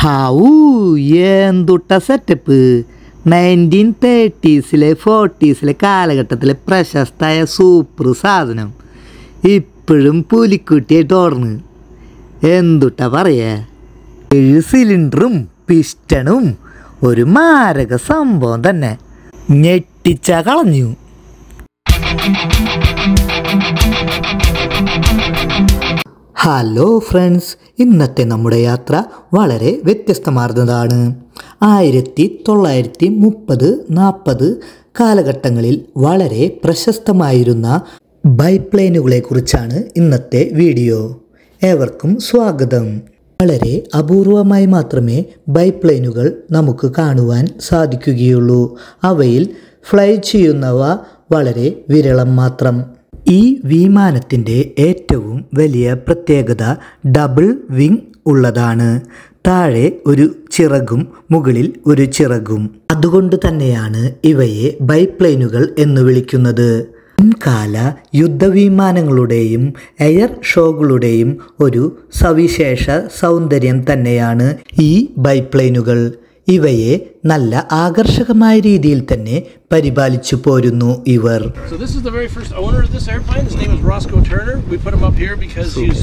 ഹാവൂ എന്തുട്ട setup. 1930s 40s കാലഘട്ടത്തിലെ പ്രശസ്തമായ സൂപ്പർ സാധനം ഇപ്പോഴും പുലിക്കുട്ടിയായിട്ട് ഓർന്ന്. എന്തുട്ട പറയേ, 7 സിലിണ്ടറും പിസ്റ്റണും ഒരു മാരക സംഭവം തന്നെ. ഞെട്ടിച്ച കളഞ്ഞു. ഹലോ ഫ്രണ്ട്സ്, ഇന്നത്തെ നമ്മുടെ യാത്ര വളരെ വ്യത്യസ്തമാർന്നതാണ്. 1930-40 കാലഘട്ടങ്ങളിൽ വളരെ പ്രശസ്തമായിരുന്ന ബൈപ്ലെയിനുകളെ കുറിച്ചാണ് ഇന്നത്തെ വീഡിയോ. ഏവർക്കും സ്വാഗതം. വളരെ അപൂർവമായി മാത്രമേ ബൈപ്ലെയിനുകൾ നമുക്ക് കാണുവാൻ സാധിക്കുകയുള്ളൂ. അവയിൽ ഫ്ലൈ ചെയ്യുന്നവ വളരെ വിരളം മാത്രം. ഈ വിമാനത്തിൻ്റെ ഏറ്റവും വലിയ പ്രത്യേകത ഡബിൾ വിങ് ഉള്ളതാണ്. താഴെ ഒരു ചിറകും മുകളിൽ ഒരു ചിറകും. അതുകൊണ്ട് തന്നെയാണ് ഇവയെ ബൈപ്ലെയിനുകൾ എന്ന് വിളിക്കുന്നത്. മുൻകാല യുദ്ധവിമാനങ്ങളുടെയും എയർ ഷോകളുടെയും ഒരു സവിശേഷ സൗന്ദര്യം തന്നെയാണ് ഈ ബൈപ്ലെയിനുകൾ. ഇവയെ നല്ല ആകർഷകമായ രീതിയിൽ തന്നെ പരിപാലിച്ചു പോരുന്നു ഇവർ. So this is the very first owner of this airplane. His name is Roscoe Turner. We put him up here because he was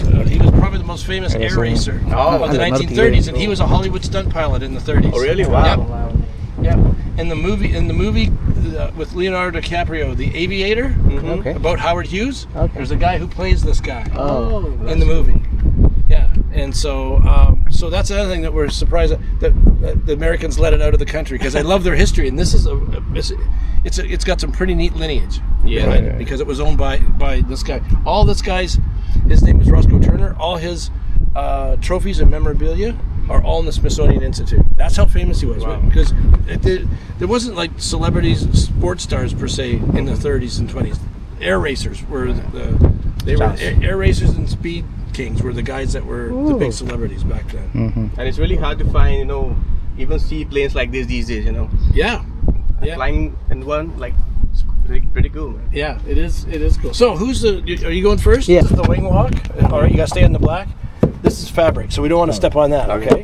probably the most famous air racer of the 1930s, and he was a Hollywood stunt pilot in the 30s. Oh really? Wow. Yep. Yep. In the movie with Leonardo DiCaprio, The Aviator, about Howard Hughes, there's a guy who plays this guy in the movie. Yeah, and so that's another thing that we're surprised that the Americans let it out of the country, because I love their history, and this is it's got some pretty neat lineage behind it, because it was owned by this guy. All this guy's, his name is Roscoe Turner. All his trophies and memorabilia are all in the Smithsonian Institute. That's how famous he was. Wow. Because there wasn't like celebrities, sports stars per se in the 30s and 20s. Air racers were air racers and speed kings were the guys that were the big celebrities back then. And it's really hard to find, even see planes like this these days, Yeah. Flying in one, like, it's pretty cool, man. Yeah, it is cool. So are you going first? Yeah. This is the wing walk. All right, you got to stay in the black. This is fabric, so we don't want to step on that, okay?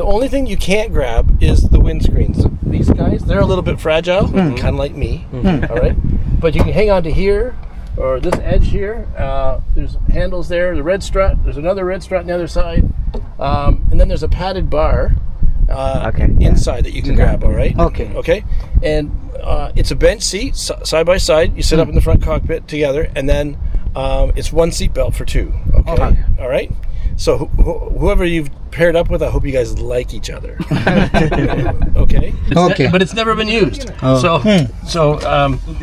The only thing you can't grab is the windscreens. These guys, they're a little bit fragile, kind of like me, all right? But you can hang on to here, or this edge here. There's handles there, the red strut. There's another red strut on the other side. And then there's a padded bar inside that you can grab, all right? Okay? And it's a bench seat, side by side. You sit up in the front cockpit together, and then it's one seat belt for two, okay? All right? So whoever you've paired up with, I hope you guys like each other. Okay? But it's never been used.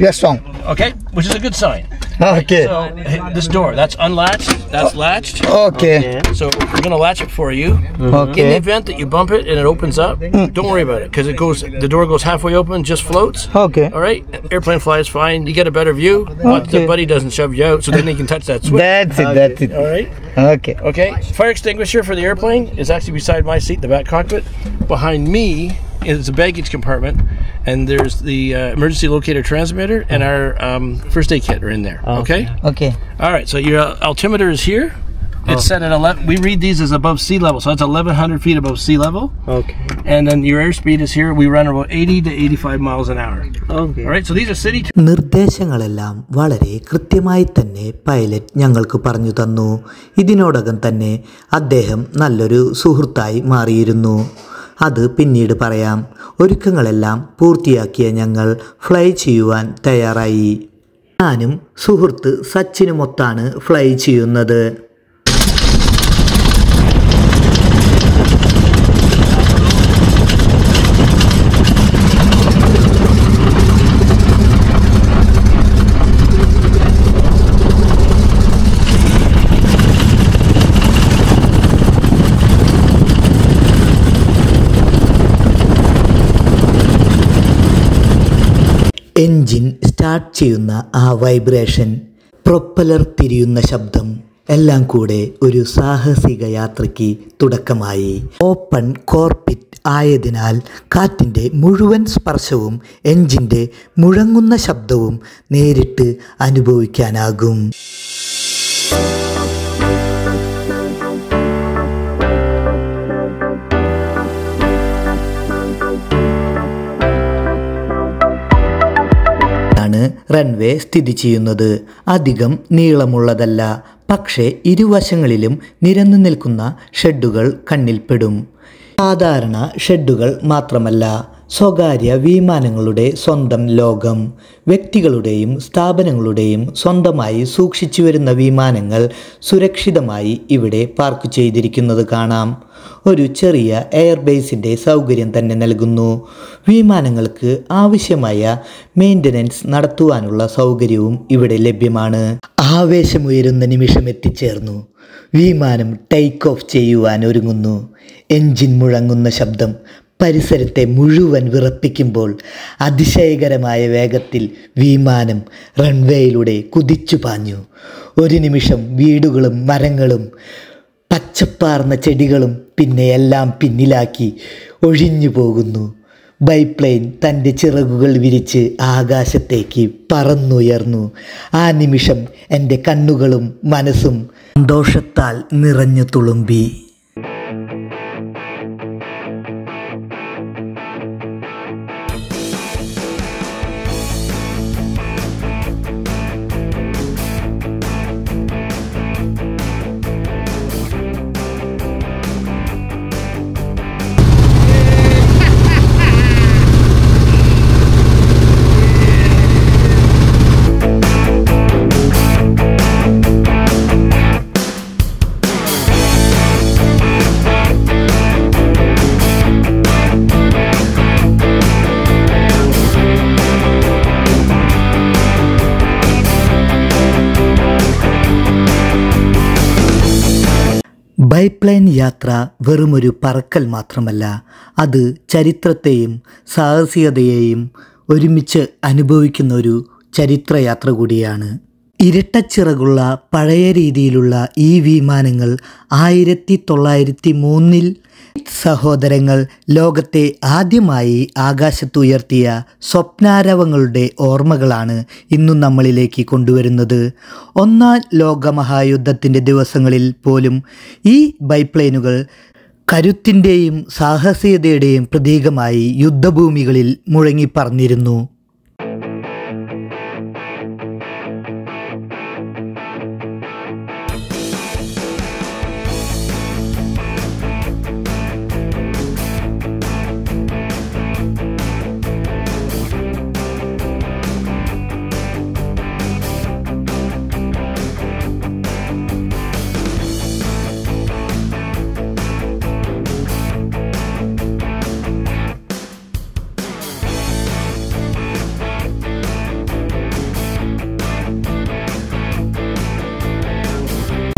Yes, song. Okay? Which is a good sign. Okay. So this door, that's unlatched, that's latched. Okay. So we're going to latch it for you. Okay. In the event that you bump it and it opens up, don't worry about it, because the door goes halfway open, just floats. Okay. All right? Airplane flies fine. You get a better view, but the buddy doesn't shove you out, so then they can touch that switch. That's it. All right? Okay. Fire extinguisher for the airplane is actually beside my seat, the back cockpit. Behind me is a baggage compartment, and there's the emergency locator transmitter, and our first aid kit are in there. Okay. All right. So your altimeter is here. It's set at 11. We read these as above sea level, so that's 1,100 feet above sea level. Okay. And then your airspeed is here. We run about 80 to 85 miles an hour. Okay. All right. So these are city. നിർദ്ദേശങ്ങളെല്ലാം വളരെ കൃത്യമായി തന്നെ pilot ഞങ്ങൾക്ക് പറഞ്ഞു തന്നു. ഇതിനോടകം തന്നെ അദ്ദേഹം നല്ലൊരു സുഹൃത്തായി മാറിയിരുന്നു. അത് പിന്നീട് പറയാം. ഒരുക്കങ്ങളെല്ലാം പൂർത്തിയാക്കിയ ഞങ്ങൾ ഫ്ലൈ ചെയ്യുവാൻ തയ്യാറായി. ഞാനും സുഹൃത്ത് സച്ചിനുമൊത്താണ് ഫ്ലൈ ചെയ്യുന്നത്. എൻജിൻ സ്റ്റാർട്ട് ചെയ്യുന്ന ആ വൈബ്രേഷൻ, പ്രൊപ്പലർ തിരിയുന്ന ശബ്ദം എല്ലാം കൂടെ ഒരു സാഹസിക യാത്രയ്ക്ക് തുടക്കമായി. ഓപ്പൺ കോർപിറ്റ് ആയതിനാൽ കാറ്റിൻ്റെ മുഴുവൻ സ്പർശവും എൻജിൻ്റെ മുഴങ്ങുന്ന ശബ്ദവും നേരിട്ട് അനുഭവിക്കാനാകും. റൺവേ സ്ഥിതി ചെയ്യുന്നത്. അധികം നീളമുള്ളതല്ല, പക്ഷേ ഇരുവശങ്ങളിലും നിരന്നു നിൽക്കുന്ന ഷെഡുകൾ കണ്ണിൽപ്പെടും. സാധാരണ ഷെഡുകൾ മാത്രമല്ല, സ്വകാര്യ വിമാനങ്ങളുടെ സ്വന്തം ലോകം. വ്യക്തികളുടെയും സ്ഥാപനങ്ങളുടെയും സ്വന്തമായി സൂക്ഷിച്ചു വരുന്ന വിമാനങ്ങൾ സുരക്ഷിതമായി ഇവിടെ പാർക്ക് ചെയ്തിരിക്കുന്നത് കാണാം. ഒരു ചെറിയ എയർബേസിൻ്റെ സൗകര്യം തന്നെ നൽകുന്നു. വിമാനങ്ങൾക്ക് ആവശ്യമായ മെയിൻ്റനൻസ് നടത്തുവാനുള്ള സൗകര്യവും ഇവിടെ ലഭ്യമാണ്. ആവേശമുയരുന്ന നിമിഷം എത്തിച്ചേർന്നു. വിമാനം ടേക്ക് ഓഫ് ചെയ്യുവാൻ ഒരുങ്ങുന്നു. എൻജിൻ മുഴങ്ങുന്ന ശബ്ദം പരിസരത്തെ മുഴുവൻ വിറപ്പിക്കുമ്പോൾ അതിശയകരമായ വേഗത്തിൽ വിമാനം റൺവേയിലൂടെ കുതിച്ചു പാഞ്ഞു. ഒരു നിമിഷം വീടുകളും മരങ്ങളും പച്ചപ്പാർന്ന ചെടികളും പിന്നെ എല്ലാം പിന്നിലാക്കി ഒഴിഞ്ഞു പോകുന്നു. ബൈപ്ലെയിൻ തൻ്റെ ചിറകുകൾ വിരിച്ച് ആകാശത്തേക്ക് പറന്നുയർന്നു. ആ നിമിഷം എൻ്റെ കണ്ണുകളും മനസ്സും സന്തോഷത്താൽ നിറഞ്ഞു തുളുമ്പി. ബൈപ്ലെയിൻ യാത്ര വെറുമൊരു പറക്കൽ മാത്രമല്ല, അത് ചരിത്രത്തെയും സാഹസികതയെയും ഒരുമിച്ച് അനുഭവിക്കുന്ന ഒരു ചരിത്രയാത്ര കൂടിയാണ്. ഇരട്ടച്ചിറകുള്ള പഴയ രീതിയിലുള്ള ഈ വിമാനങ്ങൾ 1903 സഹോദരങ്ങൾ ലോകത്തെ ആദ്യമായി ആകാശത്തുയർത്തിയ സ്വപ്നാരവങ്ങളുടെ ഓർമ്മകളാണ് ഇന്നും നമ്മളിലേക്ക് കൊണ്ടുവരുന്നത്. ഒന്നാം ലോകമഹായുദ്ധത്തിൻ്റെ ദിവസങ്ങളിൽ പോലും ഈ ബൈപ്ലെയിനുകൾ കരുത്തിൻ്റെയും സാഹസികതയുടെയും പ്രതീകമായി യുദ്ധഭൂമികളിൽ മുഴങ്ങിപ്പറന്നിരുന്നു.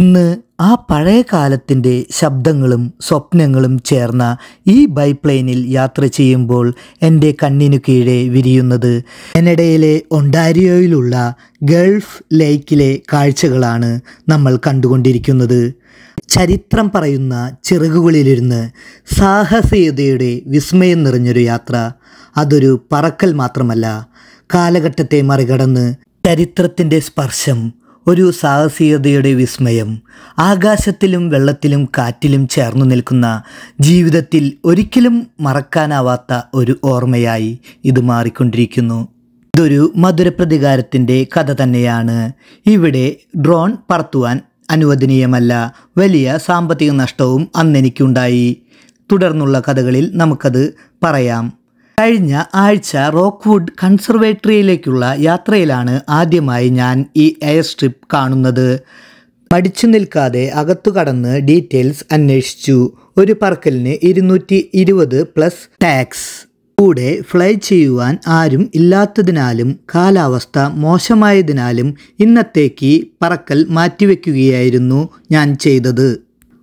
ഇന്ന് ആ പഴയ കാലത്തിൻ്റെ ശബ്ദങ്ങളും സ്വപ്നങ്ങളും ചേർന്ന ഈ ബൈപ്ലെയിനിൽ യാത്ര ചെയ്യുമ്പോൾ എൻ്റെ കണ്ണിനു കീഴെ വിരിയുന്നത് കാനഡയിലെ ഒണ്ടാരിയോയിലുള്ള ഗൾഫ് ലേക്കിലെ കാഴ്ചകളാണ് നമ്മൾ കണ്ടുകൊണ്ടിരിക്കുന്നത്. ചരിത്രം പറയുന്ന ചിറകുകളിലിരുന്ന് സാഹസികതയുടെ വിസ്മയം നിറഞ്ഞൊരു യാത്ര. അതൊരു പറക്കൽ മാത്രമല്ല, കാലഘട്ടത്തെ മറികടന്ന് ചരിത്രത്തിൻ്റെ സ്പർശം, ഒരു സാഹസികതയുടെ വിസ്മയം. ആകാശത്തിലും വെള്ളത്തിലും കാറ്റിലും ചേർന്നു നിൽക്കുന്ന ജീവിതത്തിൽ ഒരിക്കലും മറക്കാനാവാത്ത ഒരു ഓർമ്മയായി ഇത് മാറിക്കൊണ്ടിരിക്കുന്നു. ഇതൊരു മധുരപ്രതികാരത്തിൻ്റെ കഥ തന്നെയാണ്. ഇവിടെ ഡ്രോൺ പറത്തുവാൻ അനുവദനീയമല്ല. വലിയ സാമ്പത്തിക നഷ്ടവും അന്നെനിക്കുണ്ടായി. തുടർന്നുള്ള കഥകളിൽ നമുക്കത് പറയാം. കഴിഞ്ഞ ആഴ്ച റോക്ക്വുഡ് കൺസർവേറ്ററിയിലേക്കുള്ള യാത്രയിലാണ് ആദ്യമായി ഞാൻ ഈ എയർ സ്ട്രിപ്പ് കാണുന്നത്. മടിച്ചു നിൽക്കാതെ അകത്തു കടന്ന് ഡീറ്റെയിൽസ് അന്വേഷിച്ചു. ഒരു പറക്കലിന് 220 പ്ലസ് ടാക്സ്. കൂടെ ഫ്ലൈ ചെയ്യുവാൻ ആരും ഇല്ലാത്തതിനാലും കാലാവസ്ഥ മോശമായതിനാലും ഇന്നത്തേക്ക് പറക്കൽ മാറ്റിവെക്കുകയായിരുന്നു ഞാൻ ചെയ്തത്.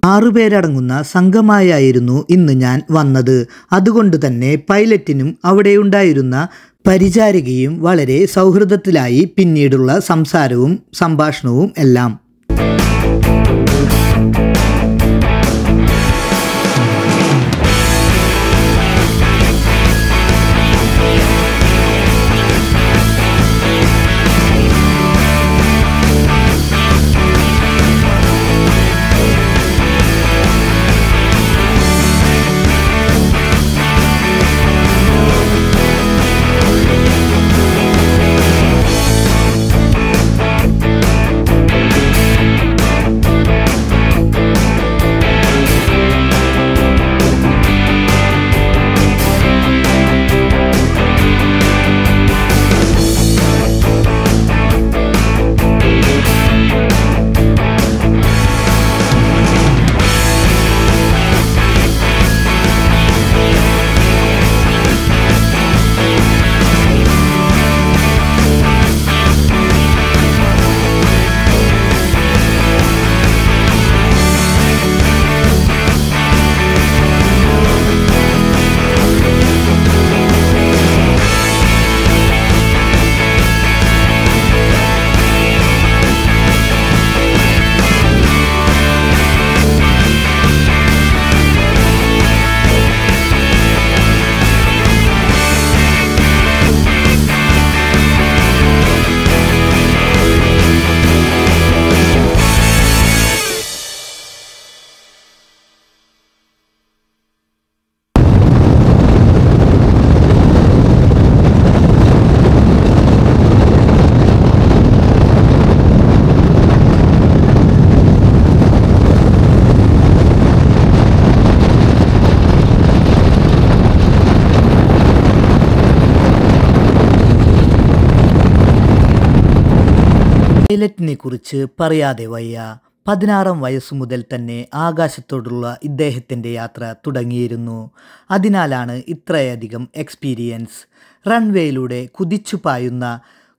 6 പേരടങ്ങുന്ന സംഘമായായിരുന്നു ഇന്ന് ഞാൻ വന്നത്. അതുകൊണ്ട് തന്നെ പൈലറ്റിനും അവിടെയുണ്ടായിരുന്ന പരിചാരികയും വളരെ സൗഹൃദത്തിലായി. പിന്നീടുള്ള സംസാരവും സംഭാഷണവും എല്ലാം. പൈലറ്റിനെ കുറിച്ച് പറയാതെ വയ്യ. 16 വയസ്സു മുതൽ തന്നെ ആകാശത്തോടുള്ള ഇദ്ദേഹത്തിൻ്റെ യാത്ര തുടങ്ങിയിരുന്നു. അതിനാലാണ് ഇത്രയധികം എക്സ്പീരിയൻസ്. റൺവേയിലൂടെ കുതിച്ചു പായുന്ന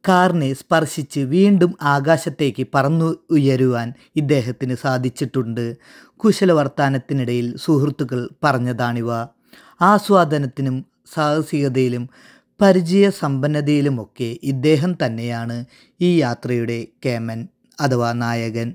കാറിനെ സ്പർശിച്ച് വീണ്ടും ആകാശത്തേക്ക് പറന്നു ഉയരുവാൻ ഇദ്ദേഹത്തിന് സാധിച്ചിട്ടുണ്ട്. കുശലവർത്താനത്തിനിടയിൽ സുഹൃത്തുക്കൾ പറഞ്ഞതാണിവ. ആസ്വാദനത്തിനും സാഹസികതയിലും പരിചയസമ്പന്നതയിലുമൊക്കെ ഇദ്ദേഹം തന്നെയാണ് ഈ യാത്രയുടെ കേമൻ അഥവാ നായകൻ.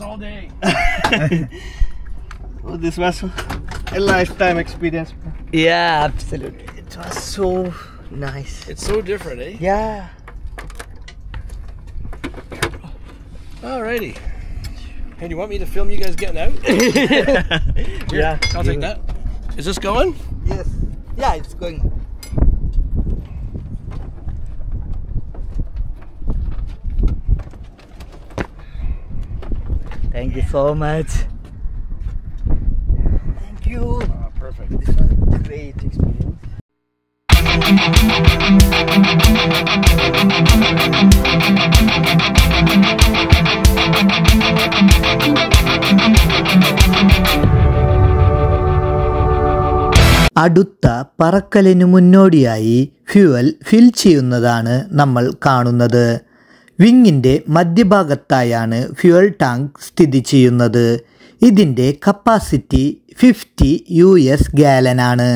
All day. Oh, this was a lifetime experience. Yeah, absolutely. It was so nice. It's so different, eh? Yeah. Alrighty. Hey, do you want me to film you guys getting out? Here, Yeah. I'll take that. Is this going? Yes. Yeah, it's going. Thank you so much. Thank you. Oh, perfect. This was a great experience. അടുത്ത പറക്കലിനു മുന്നോടിയായി fuel ഫിൽ ചെയ്യുന്നതാണ് നമ്മൾ കാണുന്നത്. വിങ്ങിൻ്റെ മധ്യഭാഗത്തായാണ് fuel tank സ്ഥിതി ചെയ്യുന്നത്. ഇതിൻ്റെ capacity 50 US ഗാലനാണ്.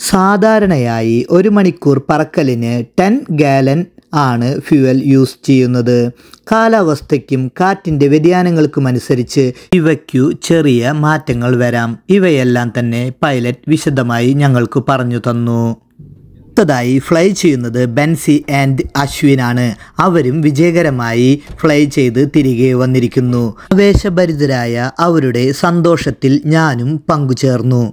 സാധാരണയായി 1 മണിക്കൂർ പറക്കലിന് 10 ഗാലൻ ആണ് ഫ്യൂവൽ യൂസ് ചെയ്യുന്നത്. കാലാവസ്ഥയ്ക്കും കാറ്റിൻ്റെ വ്യതിയാനങ്ങൾക്കുമനുസരിച്ച് ഇവയ്ക്കു ചെറിയ മാറ്റങ്ങൾ വരാം. ഇവയെല്ലാം തന്നെ പൈലറ്റ് വിശദമായി ഞങ്ങൾക്ക് പറഞ്ഞു തന്നു. അടുത്തതായി ഫ്ലൈ ചെയ്യുന്നത് ബെൻസി ആൻഡ് അശ്വിനാണ്. അവരും വിജയകരമായി ഫ്ലൈ ചെയ്ത് തിരികെ വന്നിരിക്കുന്നു. ആവേശഭരിതരായ അവരുടെ സന്തോഷത്തിൽ ഞാനും പങ്കുചേർന്നു.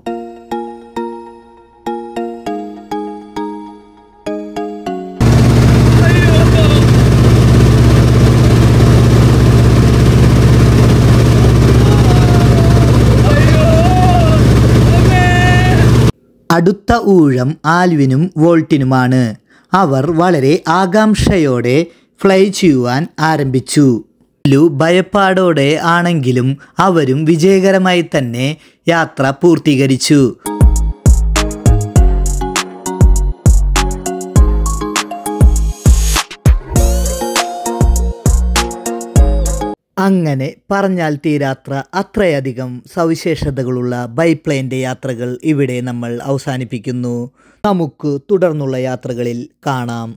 അടുത്ത ഊഴം ആൽവിനും വോൾട്ടിനുമാണ്. അവർ വളരെ ആകാംക്ഷയോടെ ഫ്ലൈ ചെയ്യുവാൻ ആരംഭിച്ചു. ഭയപ്പാടോടെ ആണെങ്കിലും അവരും വിജയകരമായി തന്നെ യാത്ര പൂർത്തീകരിച്ചു. അങ്ങനെ പറഞ്ഞാൽ തീരാത്ര അത്രയധികം സവിശേഷതകളുള്ള ബൈപ്ലെയിൻ്റെ യാത്രകൾ ഇവിടെ നമ്മൾ അവസാനിപ്പിക്കുന്നു. നമുക്ക് തുടർന്നുള്ള യാത്രകളിൽ കാണാം.